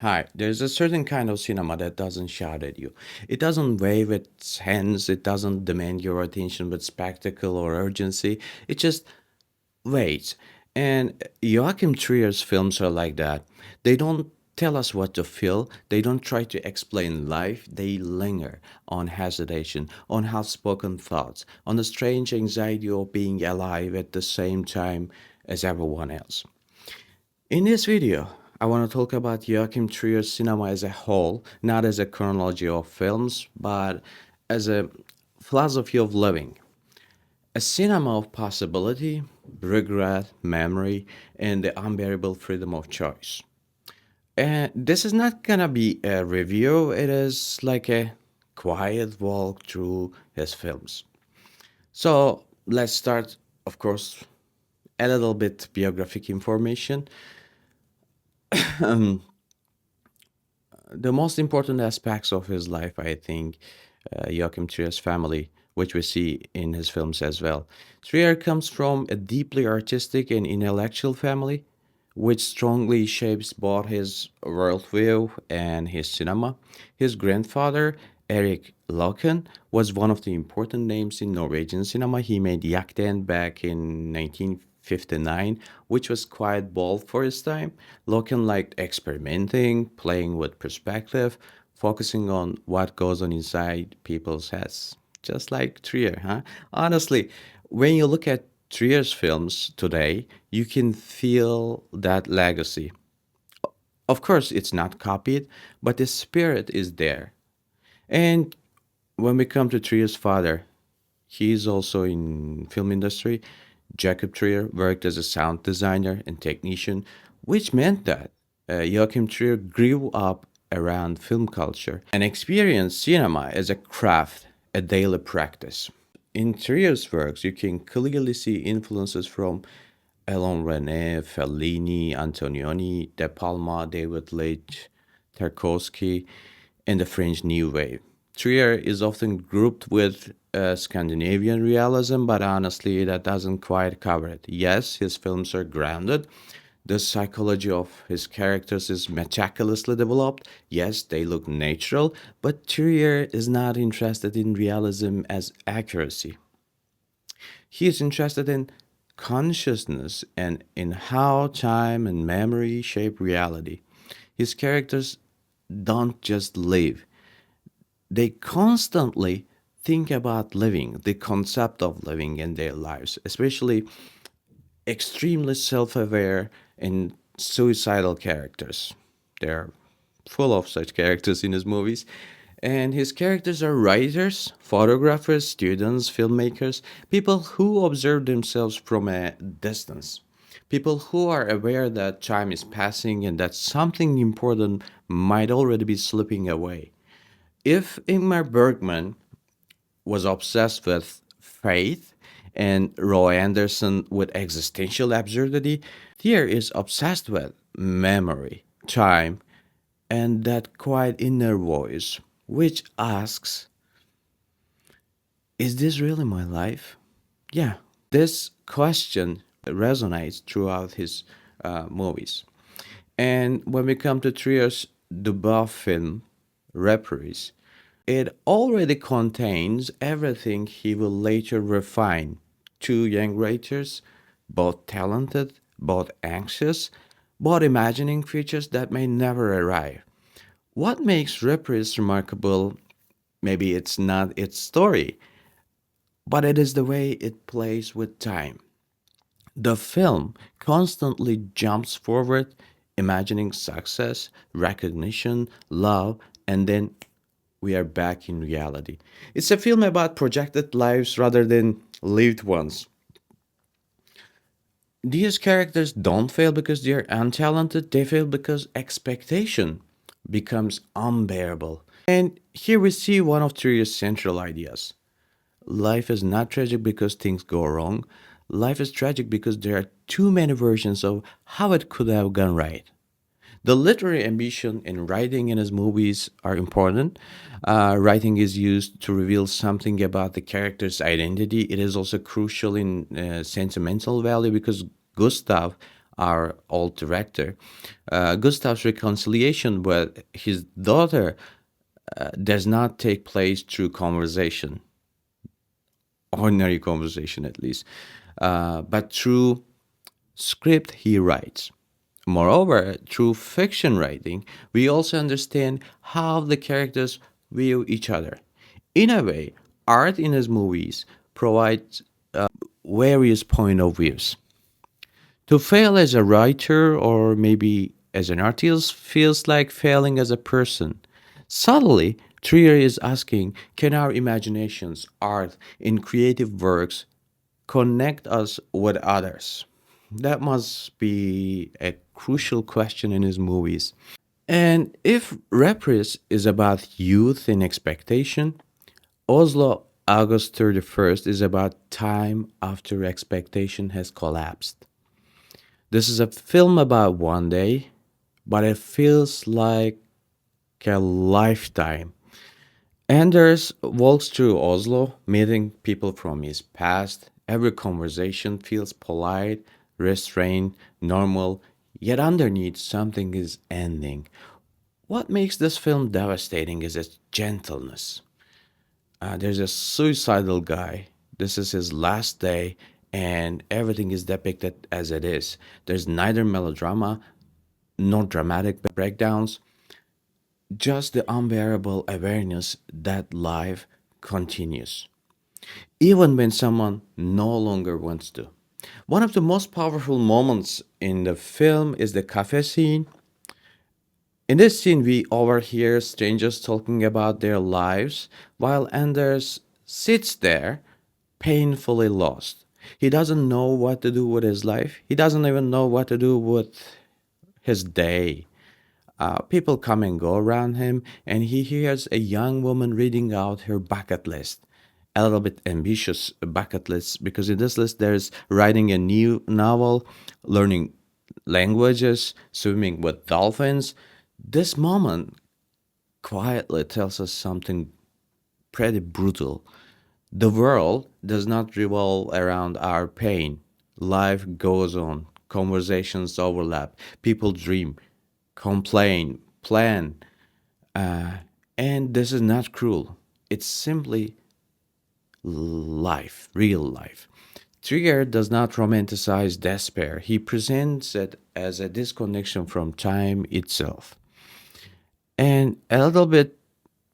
Hi, there's a certain kind of cinema that doesn't shout at you. It doesn't wave its hands, it doesn't demand your attention with spectacle or urgency. It just waits. And Joachim Trier's films are like that. They don't tell us what to feel, they don't try to explain life, they linger on hesitation, on half spoken thoughts, on the strange anxiety of being alive at the same time as everyone else. In this video, I want to talk about Joachim Trier's cinema as a whole, not as a chronology of films, but as a philosophy of living. A cinema of possibility, regret, memory, and the unbearable freedom of choice. And this is not gonna be a review, it is like a quiet walk through his films. So let's start, of course, a little bit biographic information. The most important aspects of his life, I think, Joachim Trier's family, which we see in his films as well. Trier comes from a deeply artistic and intellectual family, which strongly shapes both his worldview and his cinema. His grandfather, Erik Loken, was one of the important names in Norwegian cinema. He made Jakten back in 1959, which was quite bold for his time. Loken liked experimenting, playing with perspective, focusing on what goes on inside people's heads. Just like Trier, huh? Honestly, when you look at Trier's films today, you can feel that legacy. Of course, it's not copied, but the spirit is there. And when we come to Trier's father, he is also in film industry. Jacob Trier worked as a sound designer and technician, which meant that Joachim Trier grew up around film culture and experienced cinema as a craft, a daily practice. In Trier's works, you can clearly see influences from Alain René, Fellini, Antonioni, De Palma, David Leitch, Tarkovsky, and the French New Wave. Trier is often grouped with Scandinavian realism, but honestly, that doesn't quite cover it. Yes, his films are grounded. The psychology of his characters is meticulously developed. Yes, they look natural, but Trier is not interested in realism as accuracy. He is interested in consciousness and in how time and memory shape reality. His characters don't just live, they constantly think about living, the concept of living in their lives, especially extremely self aware and suicidal characters. They're full of such characters in his movies. And his characters are writers, photographers, students, filmmakers, people who observe themselves from a distance, people who are aware that time is passing and that something important might already be slipping away. If Ingmar Bergman was obsessed with faith and Roy Anderson with existential absurdity, Thier is obsessed with memory, time, and that quiet inner voice which asks, is this really my life? Yeah, this question resonates throughout his movies. And when we come to Trier's Dubois film, Reprise, it already contains everything he will later refine. Two young writers, both talented, both anxious, both imagining futures that may never arrive. What makes Reprise remarkable, maybe it's not its story, but it is the way it plays with time. The film constantly jumps forward, imagining success, recognition, love, and then we are back in reality. It's a film about projected lives rather than lived ones. These characters don't fail because they're untalented, they fail because expectation becomes unbearable. And here we see one of Trier's central ideas. Life is not tragic because things go wrong. Life is tragic because there are too many versions of how it could have gone right. The literary ambition in writing in his movies are important. Writing is used to reveal something about the character's identity. It is also crucial in Sentimental Value because Gustav our old director, Gustav's reconciliation with his daughter does not take place through conversation, ordinary conversation at least, but through script he writes. Moreover, through fiction writing, we also understand how the characters view each other. In a way, art in his movies provides various point of views. To fail as a writer or maybe as an artist feels like failing as a person. Subtly, Trier is asking, can our imaginations, art, in creative works connect us with others? That must be a crucial question in his movies. And if Reprise is about youth and expectation, Oslo, August 31st, is about time after expectation has collapsed. This is a film about one day, but it feels like a lifetime. Anders walks through Oslo, meeting people from his past. Every conversation feels polite, restrained, normal, yet underneath something is ending. What makes this film devastating is its gentleness. There's a suicidal guy. This is his last day, and everything is depicted as it is. There's neither melodrama nor dramatic breakdowns, just the unbearable awareness that life continues, even when someone no longer wants to. One of the most powerful moments in the film is the cafe scene. In this scene, we overhear strangers talking about their lives while Anders sits there, painfully lost. He doesn't know what to do with his life. He doesn't even know what to do with his day. People come and go around him, and he hears a young woman reading out her bucket list. A little bit ambitious bucket list, because in this list there's writing a new novel, learning languages, swimming with dolphins. This moment quietly tells us something pretty brutal. The world does not revolve around our pain. Life goes on, conversations overlap, people dream, complain, plan, uh, and this is not cruel. It's simply life, real life. Trier does not romanticize despair. He presents it as a disconnection from time itself. And a little bit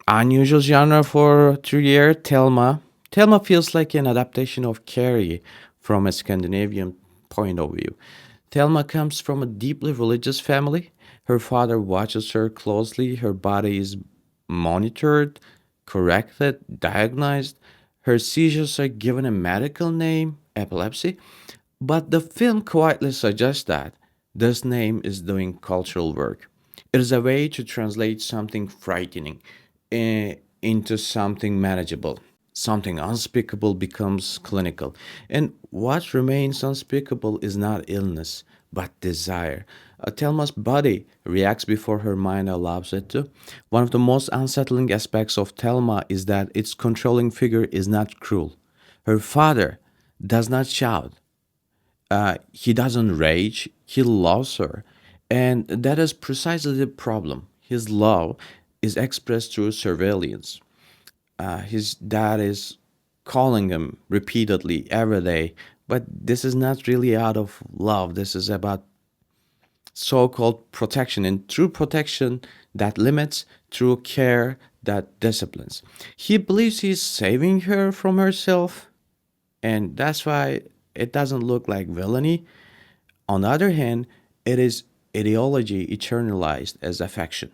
unusual genre for Trier, Thelma. Thelma feels like an adaptation of Carrie from a Scandinavian point of view. Thelma comes from a deeply religious family. Her father watches her closely. Her body is monitored, corrected, diagnosed. Her seizures are given a medical name, epilepsy. But the film quietly suggests that this name is doing cultural work. It is a way to translate something frightening into something manageable. Something unspeakable becomes clinical. And what remains unspeakable is not illness, but desire. Thelma's body reacts before her mind allows it to. One of the most unsettling aspects of Thelma is that its controlling figure is not cruel. Her father does not shout, he doesn't rage, he loves her. And that is precisely the problem. His love is expressed through surveillance. His dad is calling him repeatedly every day, but this is not really out of love. This is about so called protection, and true protection that limits, true care that disciplines. He believes he's saving her from herself, and that's why it doesn't look like villainy. On the other hand, it is ideology eternalized as affection.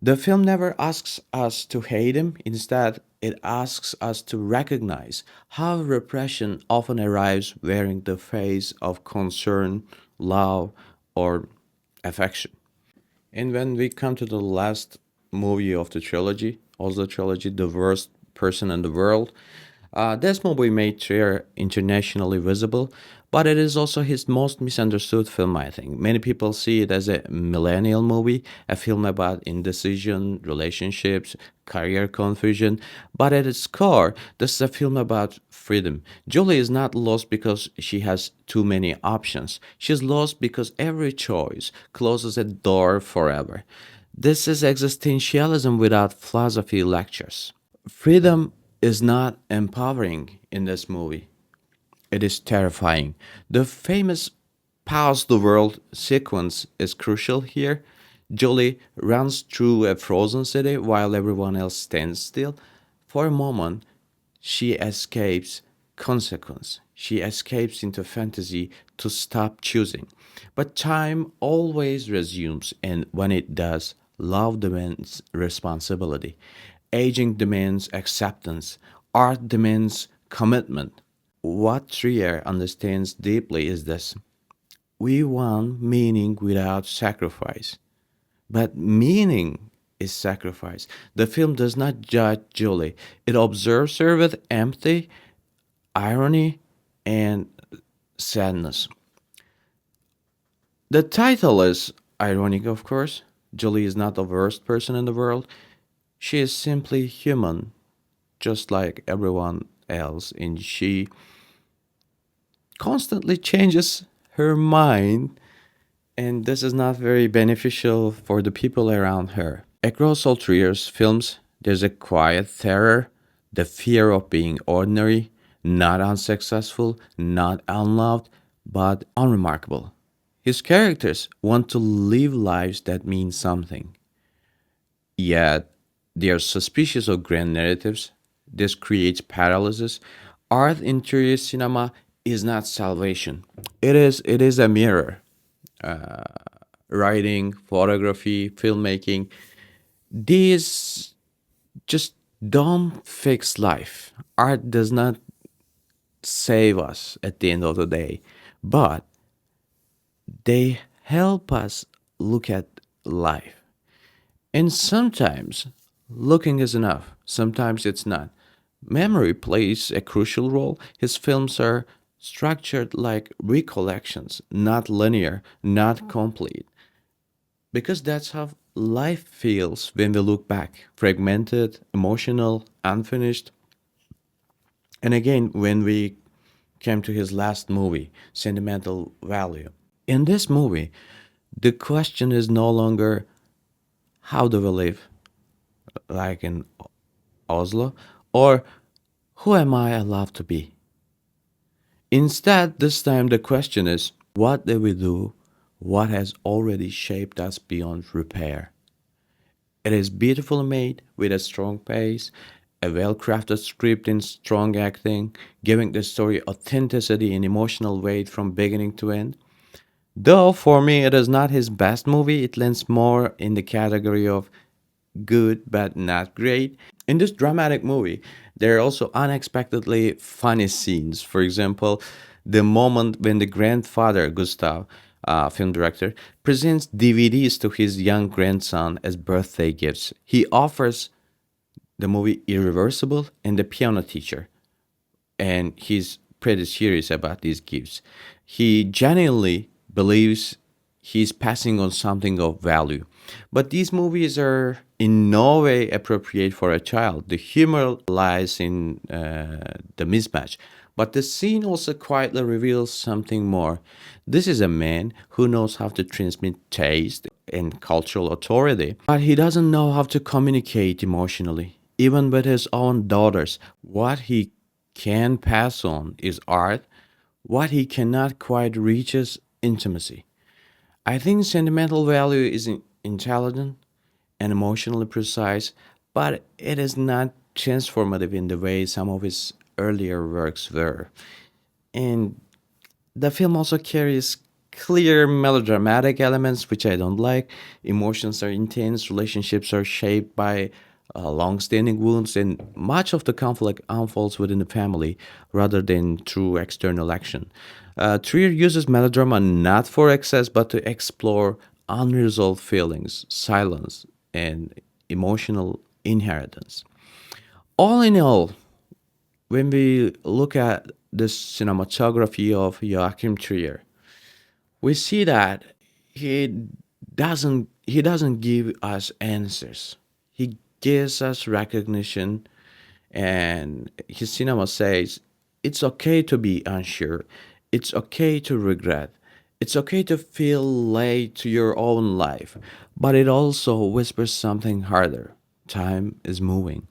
The film never asks us to hate him, instead, it asks us to recognize how repression often arrives wearing the face of concern, love, or affection. And when we come to the last movie of the trilogy, also the trilogy, The Worst Person in the World, This movie made Trier internationally visible, but it is also his most misunderstood film, I think. Many people see it as a millennial movie, a film about indecision, relationships, career confusion, but at its core, this is a film about freedom. Julie is not lost because she has too many options. She's lost because every choice closes a door forever. This is existentialism without philosophy lectures. Freedom is not empowering in this movie. It is terrifying. The famous pause the world sequence is crucial here. Jolie runs through a frozen city while everyone else stands still. For a moment, she escapes consequence. She escapes into fantasy to stop choosing. But time always resumes, and when it does, love demands responsibility. Aging demands acceptance. Art demands commitment. What Trier understands deeply is this: we want meaning without sacrifice. But meaning is sacrifice. The film does not judge Julie, it observes her with empathy, irony, and sadness. The title is ironic, of course. Julie is not the worst person in the world. She is simply human, just like everyone else, and she constantly changes her mind, and this is not very beneficial for the people around her. Across all Trier's films, there's a quiet terror, the fear of being ordinary, not unsuccessful, not unloved, but unremarkable. His characters want to live lives that mean something, yet they are suspicious of grand narratives. This creates paralysis. Art interior cinema is not salvation. It is a mirror. Writing, photography, filmmaking, these just don't fix life. Art does not save us at the end of the day, but they help us look at life. And sometimes looking is enough, sometimes it's not. Memory plays a crucial role. His films are structured like recollections, not linear, not complete. Because that's how life feels when we look back: fragmented, emotional, unfinished. And again, when we came to his last movie, Sentimental Value. In this movie, the question is no longer how do we live, like in Oslo, or who am I allowed to be? Instead, this time the question is what do we do what has already shaped us beyond repair? It is beautifully made with a strong pace, a well crafted script and strong acting, giving the story authenticity and emotional weight from beginning to end. Though for me it is not his best movie, it lands more in the category of good but not great. In this dramatic movie, there are also unexpectedly funny scenes. For example, the moment when the grandfather, Gustav, film director, presents DVDs to his young grandson as birthday gifts. He offers the movie Irreversible and The Piano Teacher, and he's pretty serious about these gifts. He genuinely believes he's passing on something of value. But these movies are in no way appropriate for a child. The humor lies in the mismatch. But the scene also quietly reveals something more. This is a man who knows how to transmit taste and cultural authority, but he doesn't know how to communicate emotionally. Even with his own daughters, what he can pass on is art, what he cannot quite reach is intimacy. I think sentimental value is intelligent and emotionally precise, but it is not transformative in the way some of his earlier works were. And the film also carries clear melodramatic elements, which I don't like. Emotions are intense, relationships are shaped by long-standing wounds, and much of the conflict unfolds within the family rather than through external action. Trier uses melodrama not for excess, but to explore unresolved feelings, silence, and emotional inheritance. All in all, when we look at the cinematography of Joachim Trier, we see that he he doesn't give us answers. He gives us recognition, and his cinema says it's okay to be unsure, it's okay to regret, it's okay to feel late to your own life, but it also whispers something harder. Time is moving.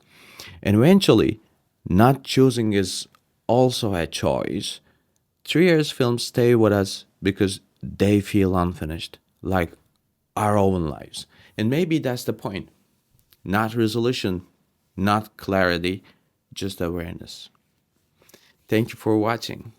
And eventually, not choosing is also a choice. Trier's films stay with us because they feel unfinished, like our own lives. And maybe that's the point. Not resolution, not clarity, just awareness. Thank you for watching.